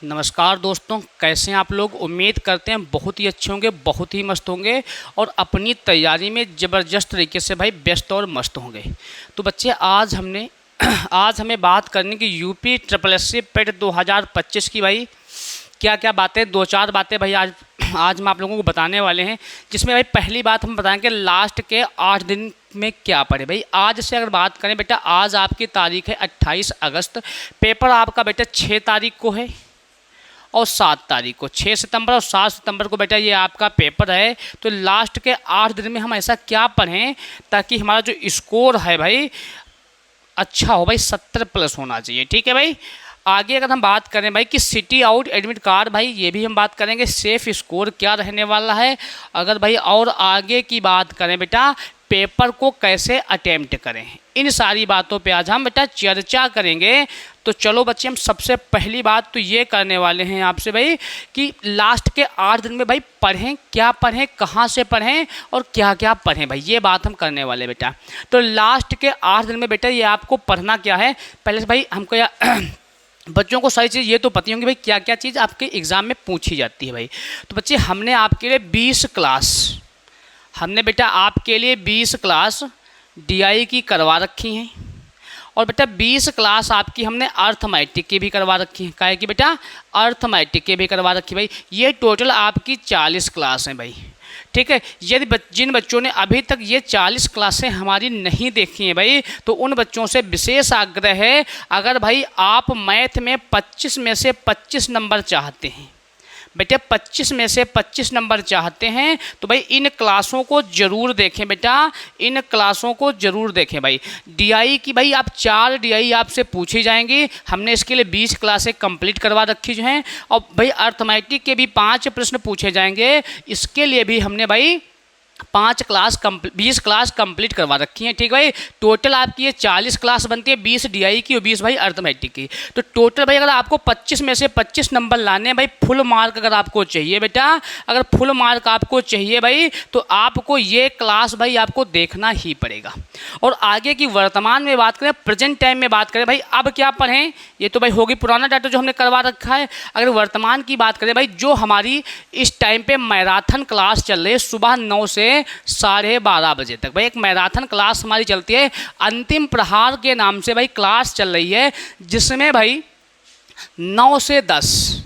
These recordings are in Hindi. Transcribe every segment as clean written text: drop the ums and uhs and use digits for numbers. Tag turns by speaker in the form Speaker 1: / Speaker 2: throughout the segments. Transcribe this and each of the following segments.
Speaker 1: नमस्कार दोस्तों, कैसे हैं आप लोग। उम्मीद करते हैं बहुत ही अच्छे होंगे, बहुत ही मस्त होंगे और अपनी तैयारी में ज़बरदस्त तरीके से भाई व्यस्त और मस्त होंगे। तो बच्चे आज हमें बात करनी कि यूपी ट्रिपल एस सी पेट 2025 की भाई क्या क्या बातें, दो चार बातें भाई आज हम आप लोगों को बताने वाले हैं। जिसमें भाई पहली बात हम बताएंगे लास्ट के 8 दिन में क्या पढ़े। भाई आज से अगर बात करें बेटा, आज आपकी तारीख है 28 अगस्त। पेपर आपका बेटा 6 तारीख को है और 7 तारीख को, 6 सितंबर और 7 सितंबर को बेटा ये आपका पेपर है। तो लास्ट के 8 दिन में हम ऐसा क्या पढ़ें ताकि हमारा जो स्कोर है भाई अच्छा हो। भाई 70 प्लस होना चाहिए, ठीक है भाई। आगे अगर हम बात करें भाई कि सिटी आउट एडमिट कार्ड, भाई ये भी हम बात करेंगे सेफ स्कोर क्या रहने वाला है। अगर भाई और आगे की बात करें बेटा, पेपर को कैसे अटेम्प्ट करें, इन सारी बातों पे आज हम बेटा चर्चा करेंगे। तो चलो बच्चे, हम सबसे पहली बात तो ये करने वाले हैं आपसे भाई कि लास्ट के 8 दिन में भाई पढ़ें, क्या पढ़ें, कहाँ से पढ़ें और क्या क्या पढ़ें, भाई ये बात हम करने वाले बेटा। तो लास्ट के 8 दिन में बेटा ये आपको पढ़ना क्या है। पहले से भाई हमको बच्चों को सारी चीज़ ये तो पता होंगी भाई क्या क्या चीज़ आपके एग्ज़ाम में पूछी जाती है भाई। तो बच्चे हमने आपके लिए 20 क्लास डीआई की करवा रखी हैं और बेटा 20 क्लास आपकी हमने अर्थमेटिक की भी करवा रखी है। काहे की बेटा, अर्थमेटिक की भी करवा रखी भाई। ये टोटल आपकी 40 क्लास हैं भाई, ठीक है। यदि जिन बच्चों ने अभी तक ये 40 क्लासें हमारी नहीं देखी हैं भाई, तो उन बच्चों से विशेष आग्रह है, अगर भाई आप मैथ में 25 में से 25 नंबर चाहते हैं बेटे, 25 में से 25 नंबर चाहते हैं तो भाई इन क्लासों को ज़रूर देखें बेटा, इन क्लासों को ज़रूर देखें भाई। डीआई की भाई आप 4 डीआई आपसे पूछी जाएंगी, हमने इसके लिए 20 क्लासें कंप्लीट करवा रखी जो हैं। और भाई अर्थमेटिक के भी 5 प्रश्न पूछे जाएंगे, इसके लिए भी हमने भाई 20 क्लास कंप्लीट करवा रखी हैं, ठीक भाई। टोटल आपकी ये 40 क्लास बनती है, 20 डीआई की और 20 भाई अर्थमेटिक की। तो टोटल भाई अगर आपको 25 में से 25 नंबर लाने हैं भाई, फुल मार्क अगर आपको चाहिए बेटा, अगर फुल मार्क आपको चाहिए भाई, तो आपको ये क्लास भाई आपको देखना ही पड़ेगा। और आगे की वर्तमान में बात करें, प्रेजेंट टाइम में बात करें भाई, अब क्या पढ़ें, ये तो भाई होगी पुराना डाटा जो हमने करवा रखा है। अगर वर्तमान की बात करें भाई, जो हमारी इस टाइम पे मैराथन क्लास चल रही है सुबह 9 से 12:30 बजे तक भाई, एक मैराथन क्लास हमारी चलती है, अंतिम प्रहार के नाम से भाई क्लास चल रही है, जिसमें भाई 9 से 10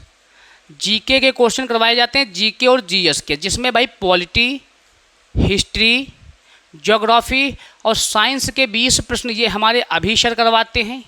Speaker 1: जीके के क्वेश्चन करवाए जाते हैं, जीके और जीएस के, जिसमें भाई पॉलिटी, हिस्ट्री, ज्योग्राफी और साइंस के 20 प्रश्न ये हमारे अभी सर करवाते हैं।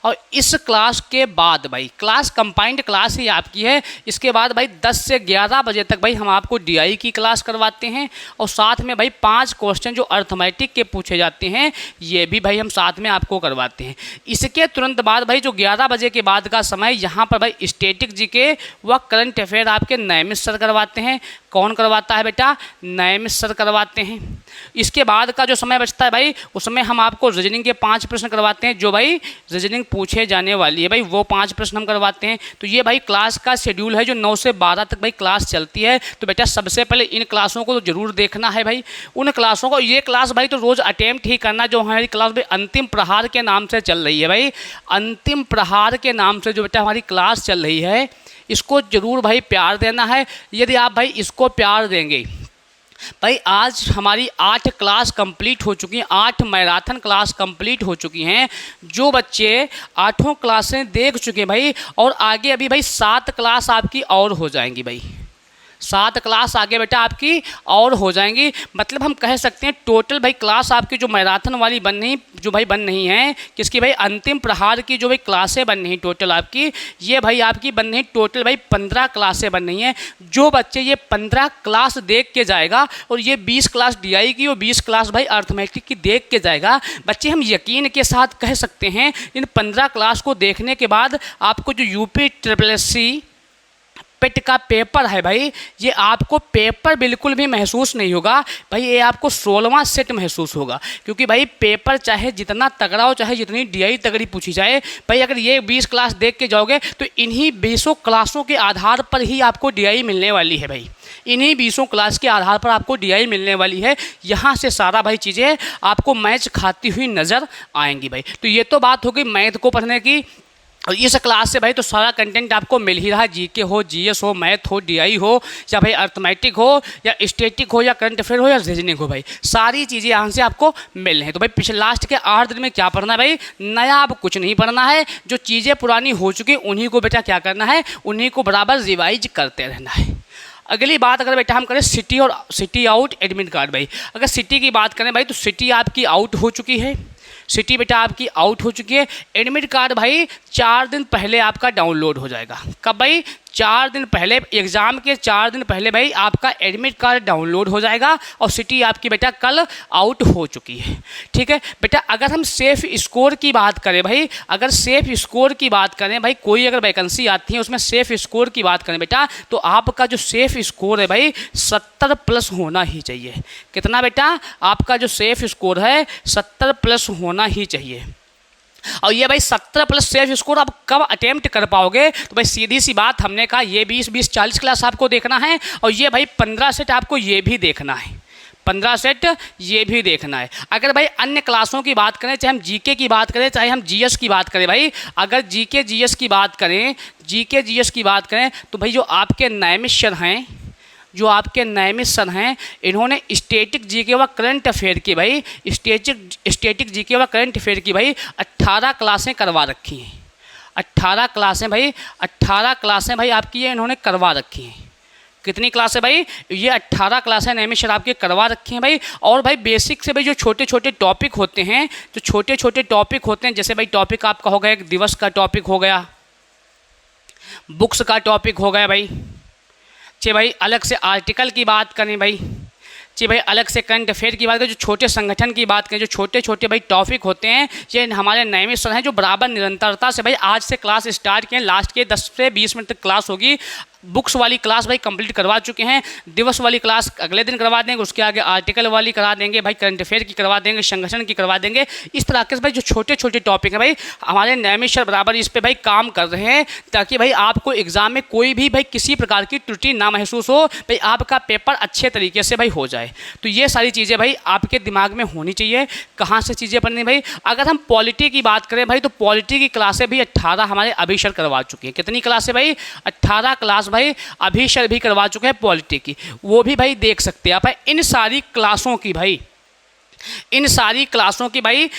Speaker 1: और इस क्लास के बाद भाई क्लास कंबाइंड क्लास ही आपकी है, इसके बाद भाई 10 से 11 बजे तक भाई हम आपको डीआई की क्लास करवाते हैं। और साथ में भाई 5 क्वेश्चन जो अर्थमेटिक के पूछे जाते हैं ये भी भाई हम साथ में आपको करवाते हैं। इसके तुरंत बाद भाई जो 11 बजे के बाद का समय, यहाँ पर भाई स्टैटिक जीके व करंट अफेयर आपके नैमिष सर करवाते हैं। कौन करवाता है बेटा, नैमिष सर करवाते हैं। इसके बाद का जो समय बचता है भाई, उसमें हम आपको रीजनिंग के 5 प्रश्न करवाते हैं, जो भाई रीजनिंग पूछे जाने वाली है भाई, वो 5 प्रश्न हम करवाते हैं। तो ये भाई क्लास का शेड्यूल है जो 9 से 12 तक भाई क्लास चलती है। तो बेटा सबसे पहले इन क्लासों को तो जरूर देखना है भाई, उन क्लासों को। ये क्लास भाई तो रोज़ अटेम्प्ट ही करना, जो हमारी क्लास भाई अंतिम प्रहार के नाम से चल रही है भाई, अंतिम प्रहार के नाम से जो बेटा हमारी क्लास चल रही है, इसको जरूर भाई प्यार देना है। यदि आप भाई इसको प्यार देंगे भाई, आज हमारी 8 क्लास कंप्लीट हो चुकी हैं, 8 मैराथन क्लास कंप्लीट हो चुकी हैं। जो बच्चे 8 क्लासें देख चुके हैं भाई, और आगे अभी भाई 7 क्लास आपकी और हो जाएंगी भाई, 7 क्लास आगे बेटा आपकी और हो जाएंगी। मतलब हम कह सकते हैं टोटल भाई क्लास आपकी जो मैराथन वाली बन रही हैं, किसकी भाई, अंतिम प्रहार की जो भाई क्लासें बन रही टोटल आपकी, ये भाई आपकी बन रही टोटल भाई 15 क्लासें बन रही हैं। जो बच्चे ये 15 क्लास देख के जाएगा और ये 20 क्लास डीआई की और 20 क्लास भाई अर्थमेटिक की देख के जाएगा, बच्चे हम यकीन के साथ कह सकते हैं इन 15 क्लास को देखने के बाद आपको जो यूपी ट्रिपल एस सी पेट का पेपर है भाई, ये आपको पेपर बिल्कुल भी महसूस नहीं होगा भाई, ये आपको 16वां सेट महसूस होगा। क्योंकि भाई पेपर चाहे जितना तगड़ा हो, चाहे जितनी डीआई तगड़ी पूछी जाए भाई, अगर ये 20 क्लास देख के जाओगे तो इन्हीं 20 क्लासों के आधार पर ही आपको डीआई मिलने वाली है भाई, इन्हीं 20 क्लास के आधार पर आपको डीआई मिलने वाली है। यहाँ से सारा भाई चीज़ें आपको मैच खाती हुई नज़र आएंगी भाई। तो ये तो बात हो गई मैथ को पढ़ने की। और इस क्लास से भाई तो सारा कंटेंट आपको मिल ही रहा है, जीके हो, जीएस हो, मैथ हो, डीआई हो, या भाई अर्थमेटिक हो, या स्टैटिक हो, या करंट अफेयर हो, या रीजनिंग हो, भाई सारी चीज़ें यहाँ से आपको मिल रही हैं। तो भाई पिछले लास्ट के 8 दिन में क्या पढ़ना है भाई, नया अब कुछ नहीं पढ़ना है, जो चीज़ें पुरानी हो चुकी उन्हीं को बेटा क्या करना है, उन्हीं को बराबर रिवाइज करते रहना है। अगली बात अगर बेटा हम करें सिटी और सिटी आउट एडमिट कार्ड, भाई अगर सिटी की बात करें भाई तो सिटी आपकी आउट हो चुकी है, सिटी बेटा आपकी आउट हो चुकी है। एडमिट कार्ड भाई 4 दिन पहले आपका डाउनलोड हो जाएगा। कब भाई, 4 दिन पहले, एग्ज़ाम के 4 दिन पहले भाई आपका एडमिट कार्ड डाउनलोड हो जाएगा और सिटी आपकी बेटा कल आउट हो चुकी है। ठीक है बेटा, अगर हम सेफ स्कोर की बात करें भाई, अगर सेफ स्कोर की बात करें भाई, कोई अगर वैकेंसी आती है उसमें सेफ स्कोर की बात करें बेटा, तो आपका जो सेफ स्कोर है भाई 70 प्लस होना ही चाहिए। कितना बेटा, आपका जो सेफ स्कोर है 70 प्लस होना ही चाहिए। और ये भाई 70 प्लस सेफ स्कोर आप कब अटेम्प्ट कर पाओगे, तो भाई सीधी सी बात, हमने कहा ये 20-40 क्लास आपको देखना है, और ये भाई 15 सेट आपको ये भी देखना है, 15 सेट ये भी देखना है। अगर भाई अन्य क्लासों की बात करें, चाहे हम जीके की बात करें, चाहे हम जीएस की बात करें, भाई अगर जीके जीएस की बात करें, जीके जीएस की बात करें, तो भाई जो आपके नैमिष सर हैं, जो आपके नैमिष सर हैं, इन्होंने स्टैटिक जीके व करंट अफेयर की भाई, स्टैटिक जीके व करंट अफेयर की भाई 18 क्लासें करवा रखी हैं। 18 क्लासें भाई, 18 क्लासें भाई आपकी ये इन्होंने करवा रखी हैं। कितनी क्लास है भाई, ये 18 क्लासें नैमिष सर आपके करवा रखी हैं भाई। और भाई बेसिक से भाई जो छोटे छोटे टॉपिक होते हैं, जो छोटे छोटे टॉपिक होते हैं, जैसे भाई टॉपिक आपका हो गया, एक दिवस का टॉपिक हो गया, बुक्स का टॉपिक हो गया भाई, चे भाई अलग से आर्टिकल की बात करें भाई, चे भाई अलग से करंट अफेयर की बात करें, जो छोटे संगठन की बात करें, जो छोटे छोटे भाई टॉपिक होते हैं, ये हमारे नैमिष सर हैं जो बराबर निरंतरता से भाई आज से क्लास स्टार्ट किए, लास्ट के 10 से 20 मिनट तक क्लास होगी। बुक्स वाली क्लास भाई कंप्लीट करवा चुके हैं, दिवस वाली क्लास अगले दिन करवा देंगे, उसके आगे आर्टिकल वाली करा देंगे भाई, करंट अफेयर की करवा देंगे, संगठन की करवा देंगे। इस तरह के भाई जो छोटे छोटे टॉपिक हैं भाई, हमारे नैमिष सर बराबर इस पे भाई काम कर रहे हैं, ताकि भाई आपको एग्जाम में कोई भी भाई किसी प्रकार की त्रुटि ना महसूस हो, भाई आपका पेपर अच्छे तरीके से भाई हो जाए। तो ये सारी चीज़ें भाई आपके दिमाग में होनी चाहिए। कहाँ से चीज़ें पढ़नी भाई, अगर हम पॉलिटी की बात करें भाई, तो पॉलिटी की क्लासें भी 18 हमारे अभी सर करवा चुके हैं। कितनी क्लासें भाई, 18 क्लास भाई अभी सर भी करवा चुके हैं पॉलिटी की, वो भी भाई देख सकते हैं आप। इन सारी क्लासों की भाई, इन सारी क्लासों की भाई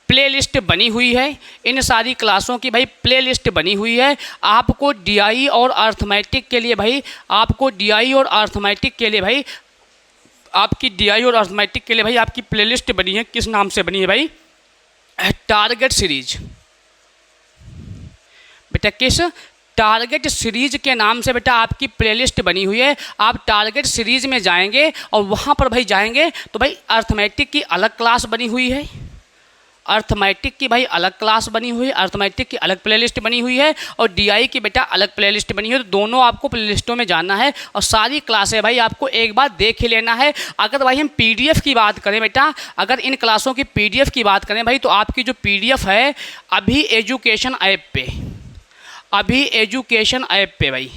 Speaker 1: प्लेलिस्ट बनी हुई है, इन सारी क्लासों की भाई प्लेलिस्ट बनी हुई है। आपको डीआई और अर्थमेटिक के लिए भाई, आपको डीआई और अर्थमेटिक के लिए भाई, आपकी डीआई और अर्थमेटिक के लिए भाई आपकी प्लेलिस्ट बनी है। किस नाम से बनी है भाई, टारगेट सीरीज। बेटा किस, टारगेट सीरीज के नाम से बेटा आपकी प्लेलिस्ट बनी हुई है। आप टारगेट सीरीज में जाएंगे और वहाँ पर भाई जाएंगे तो भाई अर्थमेटिक की अलग क्लास बनी हुई है, अर्थमेटिक की भाई अलग क्लास बनी हुई है, अर्थमेटिक की अलग प्लेलिस्ट बनी हुई है, और डीआई की बेटा अलग प्लेलिस्ट बनी हुई है। तो दोनों आपको प्लेलिस्टों में जाना है और सारी क्लासें भाई आपको एक बार देख ही लेना है। अगर भाई हम पीडीएफ की बात करें बेटा, अगर इन क्लासों की पीडीएफ की बात करें भाई, तो आपकी जो पीडीएफ है अभी एजुकेशन ऐप पे, अभी एजुकेशन ऐप पे भाई,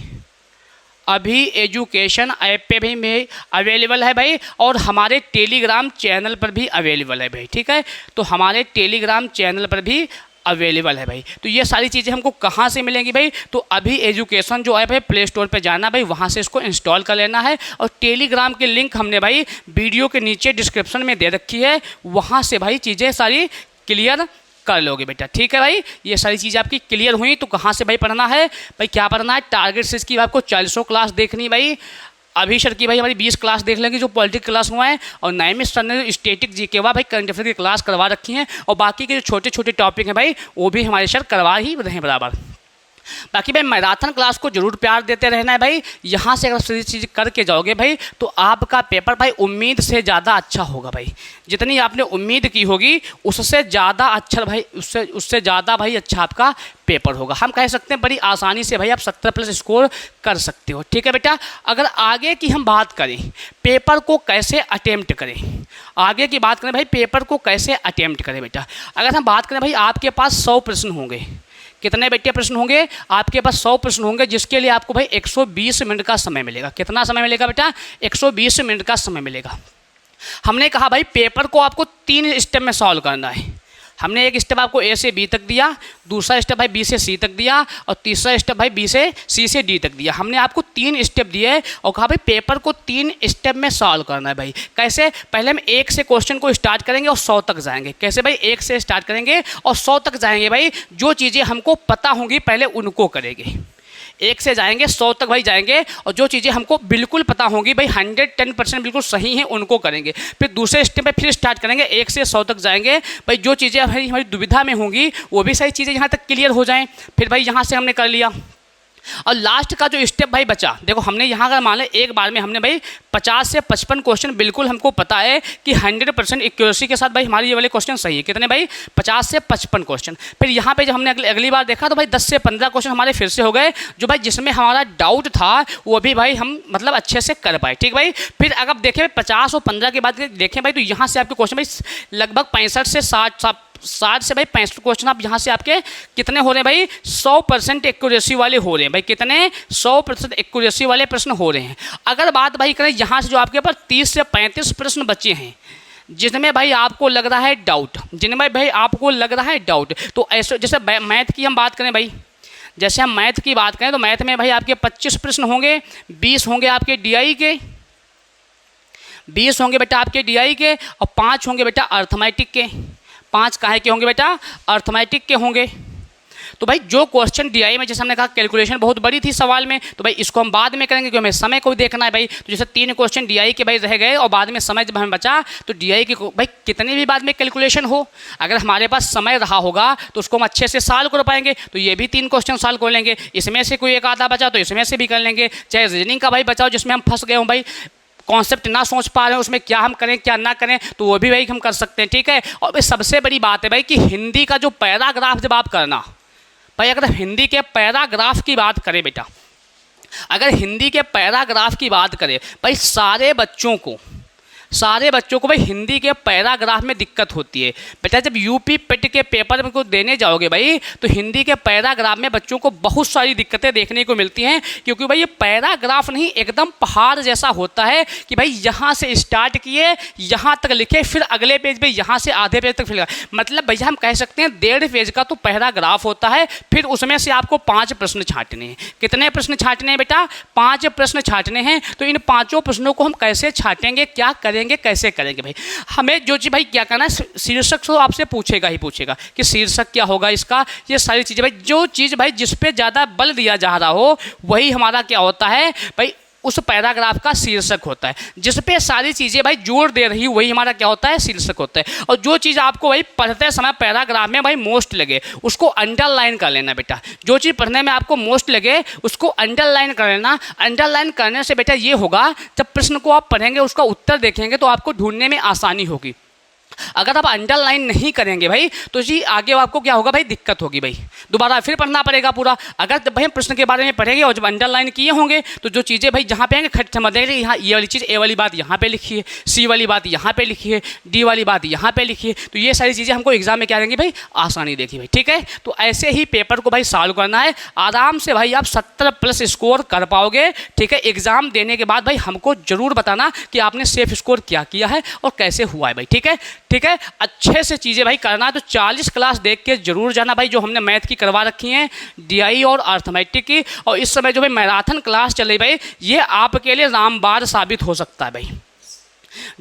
Speaker 1: अभी एजुकेशन ऐप पे भी में अवेलेबल है भाई, और हमारे टेलीग्राम चैनल पर भी अवेलेबल है भाई। ठीक है, तो हमारे टेलीग्राम चैनल पर भी अवेलेबल है भाई। तो ये सारी चीज़ें हमको कहाँ से मिलेंगी भाई, तो अभी एजुकेशन जो ऐप है प्ले स्टोर पे जाना भाई, वहाँ से इसको इंस्टॉल कर लेना है, और टेलीग्राम की लिंक हमने भाई वीडियो के नीचे डिस्क्रिप्शन में दे रखी है, वहाँ से भाई चीज़ें सारी क्लियर कर लोगे बेटा। ठीक है भाई, ये सारी चीज़ें आपकी क्लियर हुई। तो कहाँ से भाई पढ़ना है भाई, क्या पढ़ना है, टारगेट सीरीज की आपको 40 क्लास देखनी भाई, अभी सर की भाई हमारी 20 क्लास देख लेंगे जो पॉलिटिकल क्लास हुआ है, और नैमिष सर ने स्टैटिक जीके भाई करंट अफेयर की क्लास करवा रखी है, और बाकी के जो छोटे छोटे टॉपिक हैं भाई वो भी हमारे सर करवा ही रहे हैं बराबर। बाकी भाई मैराथन क्लास को जरूर प्यार देते रहना है भाई। यहाँ से अगर सारी चीज़ करके जाओगे भाई तो आपका पेपर भाई उम्मीद से ज़्यादा अच्छा होगा भाई। जितनी आपने उम्मीद की होगी उससे ज़्यादा अच्छा भाई, उससे ज़्यादा भाई अच्छा आपका पेपर होगा। हम कह सकते हैं बड़ी आसानी से भाई आप 70 प्लस स्कोर कर सकते हो। ठीक है बेटा, अगर आगे की हम बात करें पेपर को कैसे अटेम्प्ट करें, आगे की बात करें भाई पेपर को कैसे अटेम्प्ट करें बेटा, अगर हम बात करें भाई आपके पास 100 प्रश्न होंगे। कितने बेटे प्रश्न होंगे आपके पास, 100 प्रश्न होंगे, जिसके लिए आपको भाई 120 मिनट का समय मिलेगा। कितना समय मिलेगा बेटा, 120 मिनट का समय मिलेगा। हमने कहा भाई पेपर को आपको 3 स्टेप में सॉल्व करना है। हमने एक स्टेप आपको ए से बी तक दिया, दूसरा स्टेप भाई बी से सी तक दिया, और तीसरा स्टेप भाई बी से सी से डी तक दिया। हमने आपको 3 स्टेप दिए और कहा भाई पेपर को 3 स्टेप में सॉल्व करना है भाई। कैसे? पहले हम 1 से क्वेश्चन को स्टार्ट करेंगे और 100 तक जाएंगे। कैसे भाई? 1 से स्टार्ट करेंगे और 100 तक जाएंगे भाई। जो चीज़ें हमको पता होंगी पहले उनको करेंगे। 1 से जाएंगे 100 तक भाई जाएंगे, और जो चीज़ें हमको बिल्कुल पता होंगी भाई 110% बिल्कुल सही हैं उनको करेंगे। फिर दूसरे स्टेप पे फिर स्टार्ट करेंगे, 1 से 100 तक जाएंगे भाई। जो चीज़ें भाई हमारी दुविधा में होंगी वो भी सारी चीज़ें यहाँ तक क्लियर हो जाएं। फिर भाई यहाँ से हमने कर लिया, और लास्ट का जो स्टेप भाई बचा, देखो हमने यहाँ का मान लें एक बार में हमने भाई 50 से 55 क्वेश्चन बिल्कुल हमको पता है कि 100% एक्यूरेसी के साथ भाई हमारे ये वाले क्वेश्चन सही है। कितने भाई? 50 से 55 क्वेश्चन। फिर यहाँ पे जब हमने अगली बार देखा तो भाई 10 से 15 क्वेश्चन हमारे फिर से हो गए, जो भाई जिसमें हमारा डाउट था वो भी भाई हम मतलब अच्छे से कर पाए। ठीक भाई। फिर अगर देखें 50 और 15 के बाद देखें भाई, तो यहाँ से आपके क्वेश्चन भाई लगभग 65 से 60 से भाई 65 क्वेश्चन आप यहाँ से आपके कितने हो रहे हैं भाई? 100% एक्यूरेसी वाले हो रहे हैं भाई। कितने? 100% एक्यूरेसी वाले प्रश्न हो रहे हैं। अगर बात भाई करें यहाँ से जो आपके पास 30 से 35 प्रश्न बचे हैं जिनमें भाई आपको लग रहा है डाउट, जिनमें भाई आपको लग रहा है डाउट, तो ऐसे जैसे मैथ की हम बात करें भाई, जैसे हम मैथ की बात करें तो मैथ में भाई आपके 25 प्रश्न होंगे, 20 होंगे आपके DI के, 20 होंगे बेटा आपके DI के, और 5 होंगे बेटा अर्थमेटिक के। 5 काहे के होंगे बेटा? अर्थमेटिक के होंगे। तो भाई जो क्वेश्चन DI में जैसे हमने कहा कैलकुलेशन बहुत बड़ी थी सवाल में, तो भाई इसको हम बाद में करेंगे क्योंकि हमें समय को भी देखना है भाई। तो जैसे 3 क्वेश्चन DI के भाई रह गए और बाद में समय जब हमें बचा, तो DI के भाई कितने भी बाद में कैलकुलेशन हो, अगर हमारे पास समय रहा होगा तो उसको हम अच्छे से सॉल्व कर पाएंगे। तो ये भी 3 क्वेश्चन सॉल्व कर लेंगे, इसमें से कोई एक आधा बचा तो इसमें से भी कर लेंगे। चाहे रीजनिंग का भाई बचाओ जिसमें हम फंस गए हों भाई, कॉन्सेप्ट ना सोच पा रहे हैं उसमें क्या हम करें क्या ना करें, तो वो भी भाई हम कर सकते हैं। ठीक है। और भाई सबसे बड़ी बात है भाई कि हिंदी का जो पैराग्राफ जब आप करना भाई, अगर हिंदी के पैराग्राफ की बात करें बेटा, अगर हिंदी के पैराग्राफ की बात करें भाई, सारे बच्चों को भाई हिंदी के पैराग्राफ में दिक्कत होती है बेटा। जब यूपी पेट के पेपर में को देने जाओगे भाई, तो हिंदी के पैराग्राफ में बच्चों को बहुत सारी दिक्कतें देखने को मिलती हैं, क्योंकि भाई ये पैराग्राफ नहीं एकदम पहाड़ जैसा होता है कि भाई यहाँ से स्टार्ट किए यहाँ तक लिखे, फिर अगले पेज पे यहाँ से आधे पेज तक फिर, मतलब भैया हम कह सकते हैं 1.5 पेज का तो पैराग्राफ होता है। फिर उसमें से आपको 5 प्रश्न छांटने हैं। कितने प्रश्न छांटने हैं बेटा? 5 प्रश्न छांटने हैं। तो इन 5 प्रश्नों को हम कैसे छांटेंगे, क्या करेंगे, कैसे करेंगे भाई? हमें जो चीज़ भाई क्या करना है, शीर्षक तो आपसे पूछेगा ही पूछेगा कि शीर्षक क्या होगा इसका, ये सारी चीज़ें भाई, जो चीज़ भाई जिस पे ज़्यादा बल दिया जा रहा हो वही हमारा क्या होता है भाई, उस पैराग्राफ का शीर्षक होता है। जिस पे सारी चीज़ें भाई जोर दे रही वही हमारा क्या होता है? शीर्षक होता है। और जो चीज़ आपको भाई पढ़ते समय पैराग्राफ में भाई मोस्ट लगे उसको अंडरलाइन कर लेना बेटा। जो चीज़ पढ़ने में आपको मोस्ट लगे उसको अंडरलाइन कर लेना। अंडरलाइन करने से बेटा ये होगा, जब प्रश्न को आप पढ़ेंगे उसका उत्तर देखेंगे तो आपको ढूंढने में आसानी होगी। अगर आप अंडरलाइन नहीं करेंगे भाई तो जी आगे आपको क्या होगा भाई? दिक्कत होगी भाई, दोबारा फिर पढ़ना पड़ेगा पूरा। अगर जब भाई हम प्रश्न के बारे में पढ़ेंगे और जब अंडरलाइन किए होंगे तो जो चीज़ें भाई जहाँ पे आएंगे खट समझ देंगे, यहाँ ये वाली चीज़, ए वाली बात यहाँ पे लिखी है, सी वाली बात यहाँ पे लिखी है, डी वाली बात यहाँ पे लिखी है। तो ये सारी चीज़ें हमको एग्जाम में क्या देंगी भाई? आसानी देगी भाई। ठीक है। तो ऐसे ही पेपर को भाई सॉल्व करना है आराम से भाई, आप 70+ स्कोर कर पाओगे। ठीक है। एग्जाम देने के बाद भाई हमको जरूर बताना कि आपने सेफ स्कोर क्या किया है और कैसे हुआ है भाई। ठीक है। ठीक है। अच्छे से चीज़ें भाई करना है तो 40 क्लास देख के जरूर जाना भाई, जो हमने मैथ की करवा रखी हैं, DI और अर्थमेटिक की। और इस समय जो भाई मैराथन क्लास चल रही भाई, ये आपके लिए रामबाण साबित हो सकता है भाई।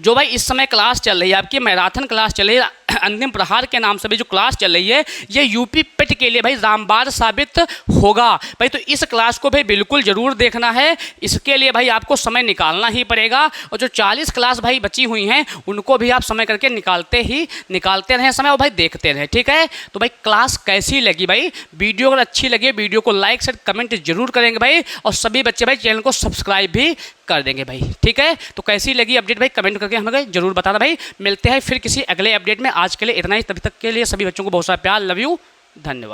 Speaker 1: जो भाई इस समय क्लास चल रही है आपकी मैराथन क्लास चल रही है, अंतिम प्रहार के नाम से भी जो क्लास चल रही है, ये यूपी पेट के लिए भाई रामबाण साबित होगा भाई। तो इस क्लास को भाई बिल्कुल जरूर देखना है। इसके लिए भाई आपको समय निकालना ही पड़ेगा। और जो 40 क्लास भाई बची हुई हैं उनको भी आप समय करके निकालते रहें समय, और भाई देखते रहें। ठीक है। तो भाई क्लास कैसी लगी भाई? वीडियो अगर अच्छी लगे वीडियो को लाइक शेयर कमेंट जरूर करेंगे भाई, और सभी बच्चे भाई चैनल को सब्सक्राइब भी कर देंगे भाई। ठीक है। तो कैसी लगी अपडेट भाई कमेंट करके हमें जरूर बताना भाई। मिलते हैं फिर किसी अगले अपडेट में। आज के लिए इतना ही, तभी तक के लिए सभी बच्चों को बहुत सारा प्यार, लव यू, धन्यवाद।